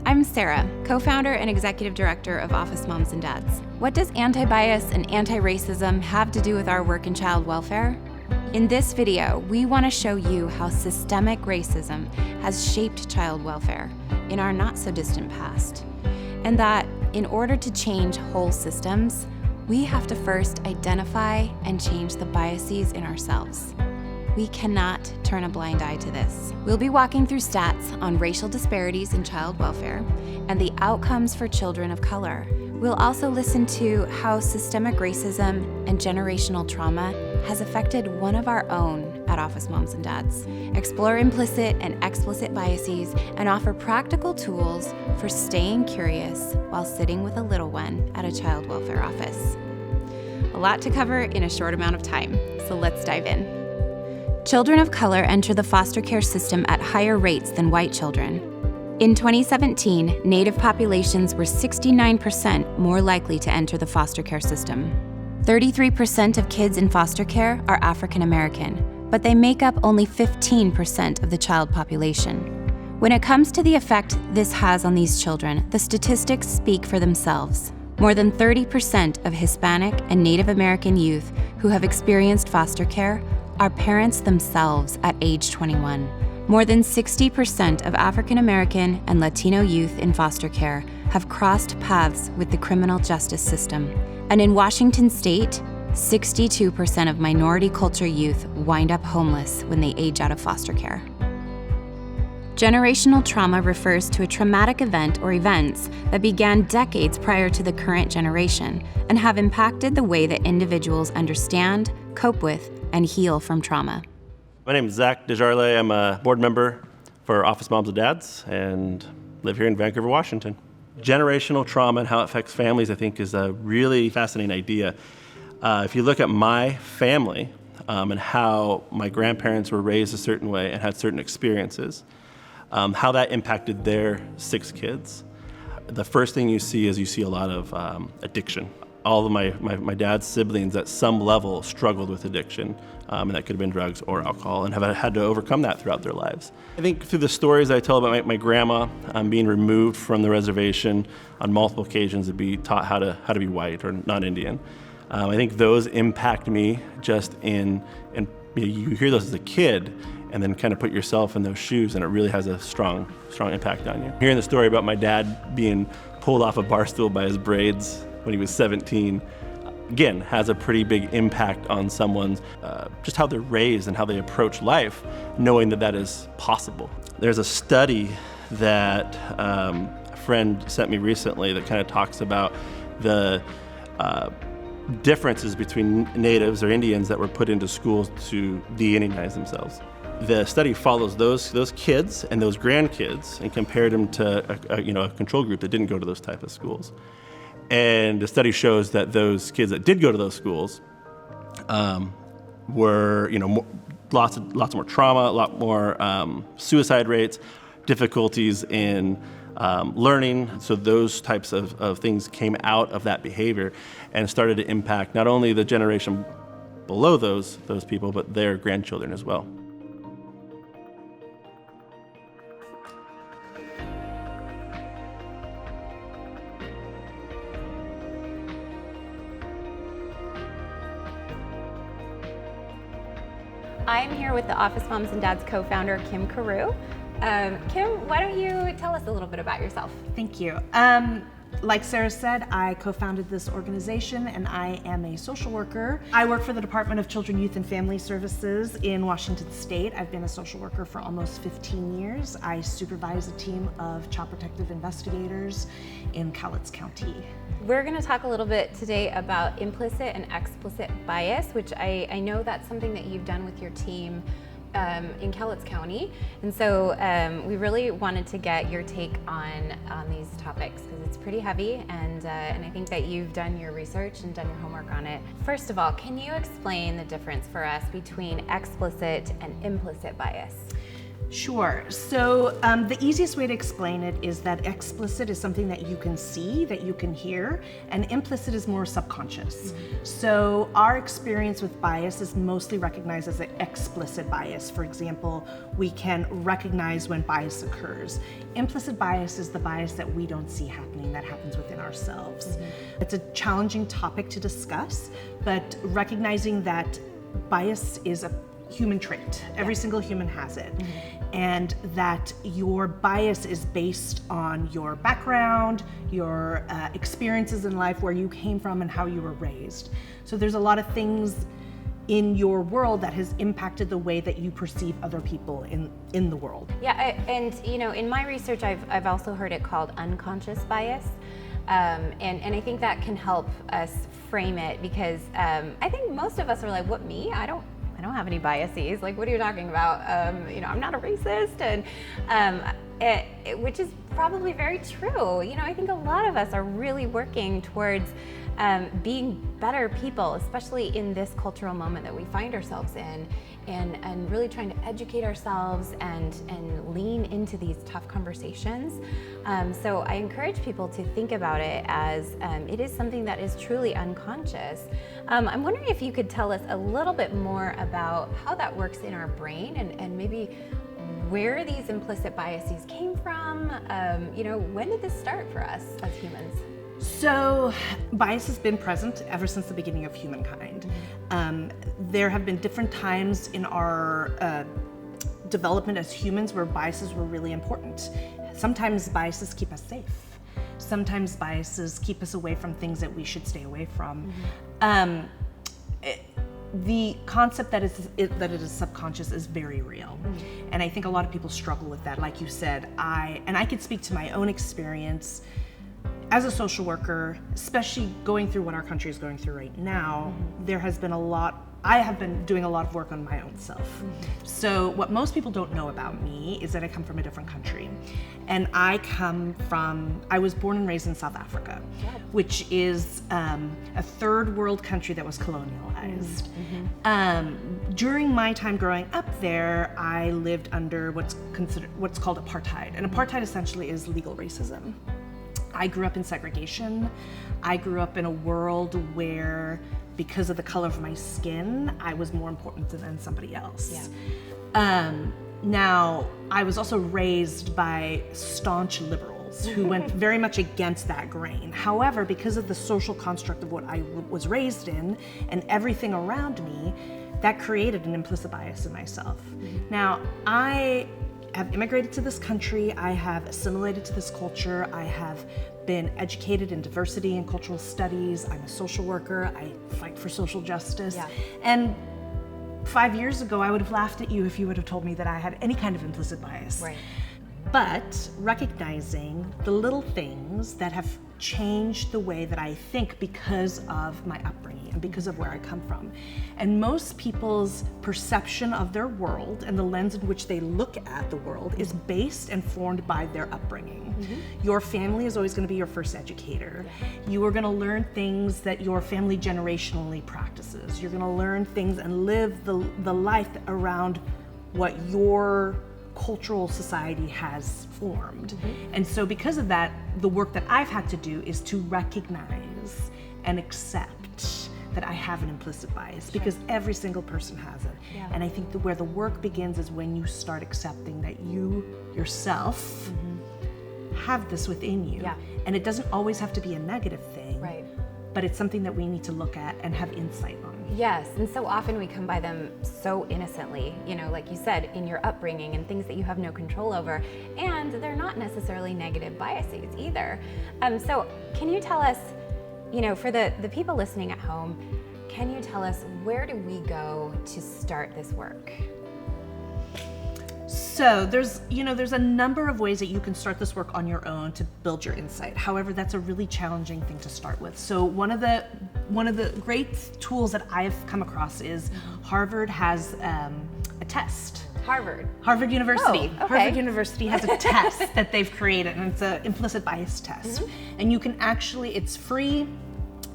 I'm Sarah, co-founder and executive director of Office Moms and Dads. What does anti-bias and anti-racism have to do with our work in child welfare? In this video, we want to show you how systemic racism has shaped child welfare in our not-so-distant past, and that in order to change whole systems, we have to first identify and change the biases in ourselves. We cannot turn a blind eye to this. We'll be walking through stats on racial disparities in child welfare and the outcomes for children of color. We'll also listen to how systemic racism and generational trauma has affected one of our own at Office Moms and Dads, explore implicit and explicit biases, and offer practical tools for staying curious while sitting with a little one at a child welfare office. A lot to cover in a short amount of time, so let's dive in. Children of color enter the foster care system at higher rates than white children. In 2017, Native populations were 69% more likely to enter the foster care system. 33% of kids in foster care are African American, but they make up only 15% of the child population. When it comes to the effect this has on these children, the statistics speak for themselves. More than 30% of Hispanic and Native American youth who have experienced foster care are parents themselves at age 21. More than 60% of African American and Latino youth in foster care have crossed paths with the criminal justice system. And in Washington state, 62% of minority culture youth wind up homeless when they age out of foster care. Generational trauma refers to a traumatic event or events that began decades prior to the current generation and have impacted the way that individuals understand, cope with, and heal from trauma. My name is Zach Desjardins. I'm a board member for Office Moms and Dads and live here in Vancouver, Washington. Generational trauma and how it affects families, I think, is a really fascinating idea. If you look at my family and how my grandparents were raised a certain way and had certain experiences, how that impacted their 6 kids, the first thing you see is a lot of addiction. All of my dad's siblings at some level struggled with addiction, and that could have been drugs or alcohol, and have had to overcome that throughout their lives. I think through the stories I tell about my grandma being removed from the reservation on multiple occasions to be taught how to be white or not Indian, I think those impact me just in you hear those as a kid, and then kind of put yourself in those shoes, and it really has a strong impact on you. Hearing the story about my dad being pulled off a bar stool by his braids when he was 17, again, has a pretty big impact on someone's, just how they're raised and how they approach life, knowing that is possible. There's a study that a friend sent me recently that kind of talks about the differences between natives or Indians that were put into schools to de-Indianize themselves. The study follows those kids and those grandkids and compared them to a control group that didn't go to those type of schools. And the study shows that those kids that did go to those schools were, lots more trauma, a lot more suicide rates, difficulties in learning. So those types of things came out of that behavior and started to impact not only the generation below those people, but their grandchildren as well. I'm here with the Office Moms and Dads co-founder, Kim Carew. Kim, why don't you tell us a little bit about yourself? Thank you. Like Sarah said, I co-founded this organization and I am a social worker. I work for the Department of Children, Youth and Family Services in Washington State. I've been a social worker for almost 15 years. I supervise a team of child protective investigators in Cowlitz County. We're going to talk a little bit today about implicit and explicit bias, which I know that's something that you've done with your team in Cowlitz County. And so we really wanted to get your take on these topics because it's pretty heavy, and I think that you've done your research and done your homework on it. First of all, can you explain the difference for us between explicit and implicit bias? Sure. So the easiest way to explain it is that explicit is something that you can see, that you can hear, and implicit is more subconscious. So our experience with bias is mostly recognized as an explicit bias. For example, we can recognize when bias occurs. Implicit bias is the bias that we don't see happening, that happens within ourselves. It's a challenging topic to discuss, but recognizing that bias is a human trait. Every single human has it. And that your bias is based on your background, your experiences in life, where you came from and how you were raised. So there's a lot of things in your world that has impacted the way that you perceive other people in the world. Yeah, and in my research, I've also heard it called unconscious bias. And I think that can help us frame it, because I think most of us are like, what, me? I don't have any biases. Like, what are you talking about? I'm not a racist, and which is probably very true. I think a lot of us are really working towards being better people, especially in this cultural moment that we find ourselves in, and really trying to educate ourselves and lean into these tough conversations. So I encourage people to think about it as it is something that is truly unconscious. I'm wondering if you could tell us a little bit more about how that works in our brain, and maybe where these implicit biases came from. When did this start for us as humans? So bias has been present ever since the beginning of humankind. There have been different times in our development as humans where biases were really important. Sometimes biases keep us safe. Sometimes biases keep us away from things that we should stay away from. The concept that it is subconscious is very real. And I think a lot of people struggle with that. Like you said, I could speak to my own experience as a social worker, especially going through what our country is going through right now. I have been doing a lot of work on my own self. So what most people don't know about me is that I come from a different country. And I was born and raised in South Africa, which is a third world country that was colonialized. During my time growing up there, I lived under what's called apartheid. And apartheid essentially is legal racism. I grew up in segregation. I grew up in a world where, because of the color of my skin, I was more important than somebody else. Now, I was also raised by staunch liberals who went very much against that grain. However, because of the social construct of what I was raised in and everything around me, that created an implicit bias in myself. Now, I have immigrated to this country, I have assimilated to this culture, I have been educated in diversity and cultural studies, I'm a social worker, I fight for social justice. And 5 years ago, I would have laughed at you if you would have told me that I had any kind of implicit bias. But recognizing the little things that have changed the way that I think because of my upbringing and because of where I come from. And most people's perception of their world and the lens in which they look at the world is based and formed by their upbringing. Your family is always going to be your first educator. You are going to learn things that your family generationally practices. You're going to learn things and live the life around what your cultural society has formed. And so because of that, the work that I've had to do is to recognize and accept that I have an implicit bias, because every single person has it. And I think where the work begins is when you start accepting that you yourself have this within you. And it doesn't always have to be a negative thing, but it's something that we need to look at and have insight on. Yes, and so often we come by them so innocently, like you said, in your upbringing and things that you have no control over, and they're not necessarily negative biases either. So can you tell us, for the people listening at home, can you tell us, where do we go to start this work? So there's a number of ways that you can start this work on your own to build your insight. However, that's a really challenging thing to start with. So one of the great tools that I've come across is Harvard has a test. Harvard University. Harvard University has a test that they've created, and it's an implicit bias test. And you can it's free.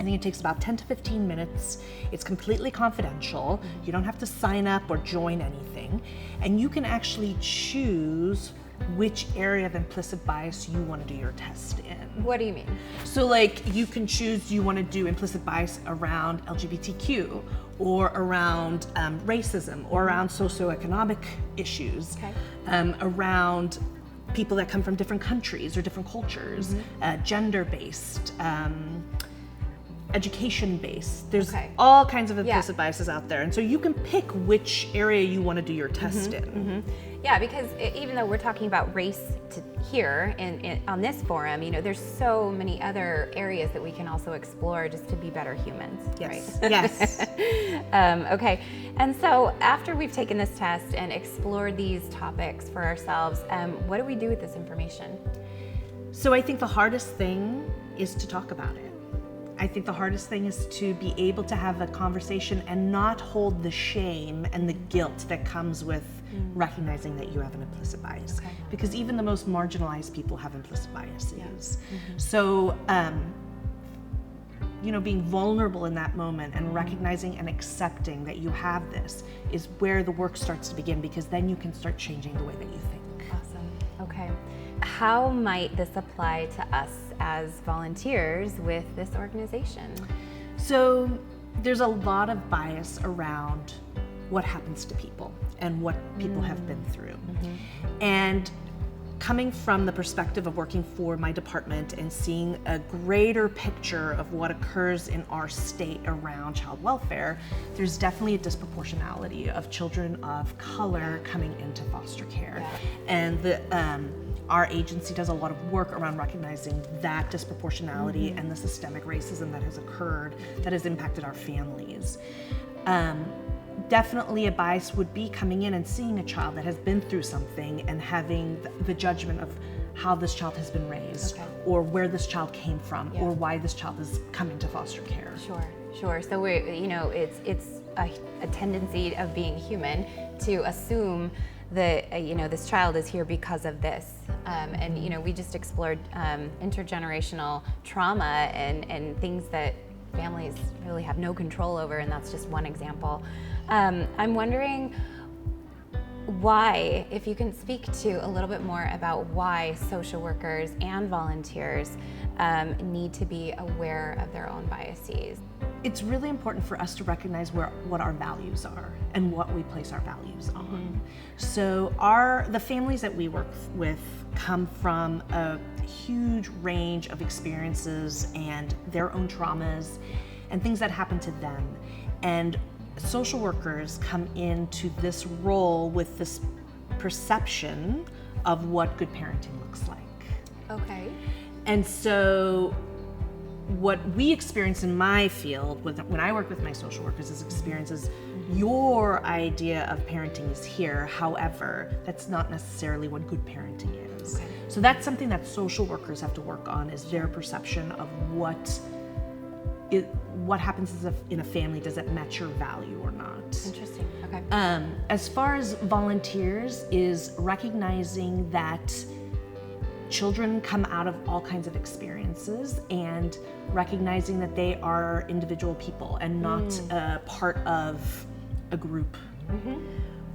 I think it takes about 10 to 15 minutes. It's completely confidential. You don't have to sign up or join anything. And you can actually choose which area of implicit bias you want to do your test in. What do you mean? So like you can choose, you want to do implicit bias around LGBTQ or around racism or around socioeconomic issues, around people that come from different countries or different cultures, gender-based, education-based. There's all kinds of implicit biases out there. And so you can pick which area you want to do your test in. Yeah, because even though we're talking about race here on this forum, there's so many other areas that we can also explore just to be better humans. Yes. Right? Yes. Okay. And so after we've taken this test and explored these topics for ourselves, what do we do with this information? So I think the hardest thing is to talk about it. I think the hardest thing is to be able to have a conversation and not hold the shame and the guilt that comes with recognizing that you have an implicit bias. Because even the most marginalized people have implicit biases. So, being vulnerable in that moment and recognizing and accepting that you have this is where the work starts to begin, because then you can start changing the way that you think. Awesome. Okay. How might this apply to us as volunteers with this organization? So there's a lot of bias around what happens to people and what people have been through. And coming from the perspective of working for my department and seeing a greater picture of what occurs in our state around child welfare, there's definitely a disproportionality of children of color coming into foster care. And our agency does a lot of work around recognizing that disproportionality and the systemic racism that has occurred that has impacted our families. Definitely a bias would be coming in and seeing a child that has been through something and having the judgment of how this child has been raised or where this child came from or why this child has come into foster care. Sure. So it's a tendency of being human to assume that this child is here because of this, and we just explored intergenerational trauma and things that families really have no control over, and that's just one example. I'm wondering why, if you can speak to a little bit more about why social workers and volunteers need to be aware of their own biases. It's really important for us to recognize what our values are and what we place our values on. So the families that we work with come from a huge range of experiences and their own traumas and things that happen to them. And social workers come into this role with this perception of what good parenting looks like. Okay. And so what we experience in my field when I work with my social workers is experiences, your idea of parenting is here. However, that's not necessarily what good parenting is. Okay. So that's something that social workers have to work on, is their perception of what happens in a family. Does it match your value or not? Interesting. Okay. As far as volunteers, is recognizing that children come out of all kinds of experiences and recognizing that they are individual people and not a part of a group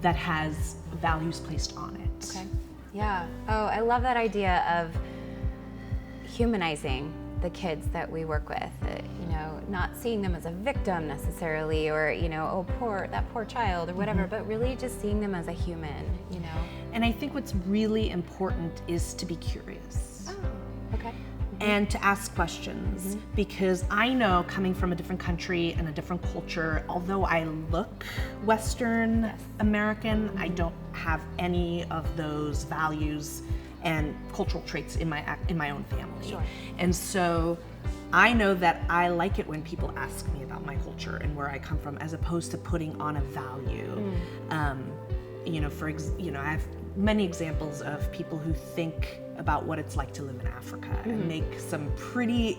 that has values placed on it. Okay. Yeah. Oh, I love that idea of humanizing the kids that we work with, not seeing them as a victim necessarily, or, that poor child or whatever, but really just seeing them as a human, And I think what's really important is to be curious. Oh, okay. And to ask questions, because I know, coming from a different country and a different culture, although I look Western American, I don't have any of those values and cultural traits in my own family. Sure. And so I know that I like it when people ask me about my culture and where I come from, as opposed to putting on a value. I have many examples of people who think about what it's like to live in Africa and make some pretty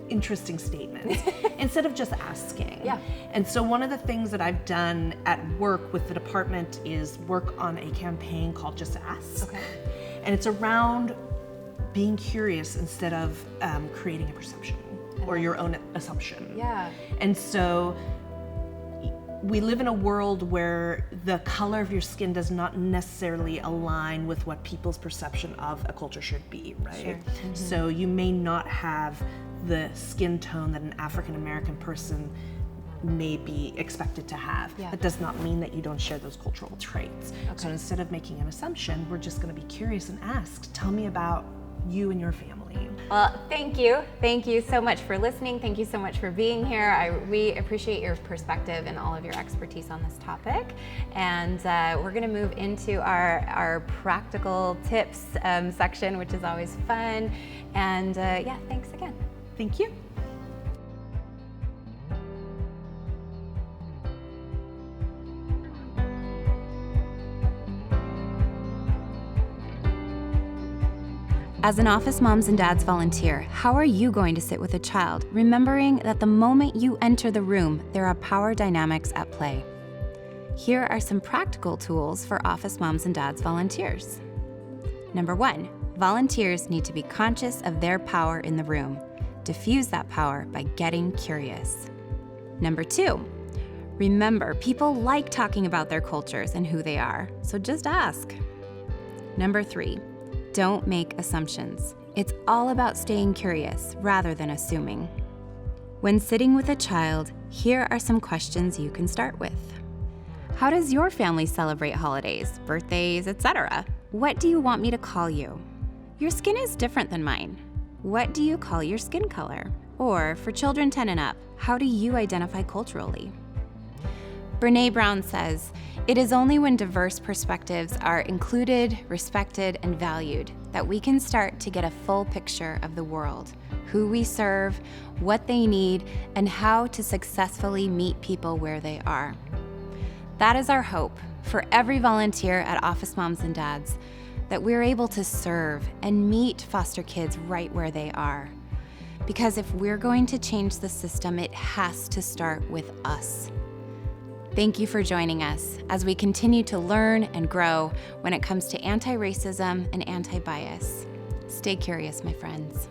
interesting statements instead of just asking. Yeah. And so one of the things that I've done at work with the department is work on a campaign called Just Ask. Okay. And it's around being curious instead of creating a perception. or your own assumption. Yeah. And so we live in a world where the color of your skin does not necessarily align with what people's perception of a culture should be, right? Sure. Mm-hmm. So you may not have the skin tone that an African American person may be expected to have. Yeah. That does not mean that you don't share those cultural traits. Okay. So instead of making an assumption, we're just going to be curious and ask, tell me about you and your family. Well, thank you. Thank you so much for listening. Thank you so much for being here. We appreciate your perspective and all of your expertise on this topic. And we're going to move into our practical tips section, which is always fun. And yeah, thanks again. Thank you. As an Office Moms and Dads volunteer, how are you going to sit with a child, remembering that the moment you enter the room, there are power dynamics at play? Here are some practical tools for Office Moms and Dads volunteers. Number 1, volunteers need to be conscious of their power in the room. Diffuse that power by getting curious. Number 2, remember, people like talking about their cultures and who they are, so just ask. Number 3, don't make assumptions. It's all about staying curious rather than assuming. When sitting with a child, here are some questions you can start with. How does your family celebrate holidays, birthdays, etc.? What do you want me to call you? Your skin is different than mine. What do you call your skin color? Or for children 10 and up, how do you identify culturally? Brené Brown says, "It is only when diverse perspectives are included, respected, and valued that we can start to get a full picture of the world, who we serve, what they need, and how to successfully meet people where they are." That is our hope for every volunteer at Office Moms and Dads, that we're able to serve and meet foster kids right where they are. Because if we're going to change the system, it has to start with us. Thank you for joining us as we continue to learn and grow when it comes to anti-racism and anti-bias. Stay curious, my friends.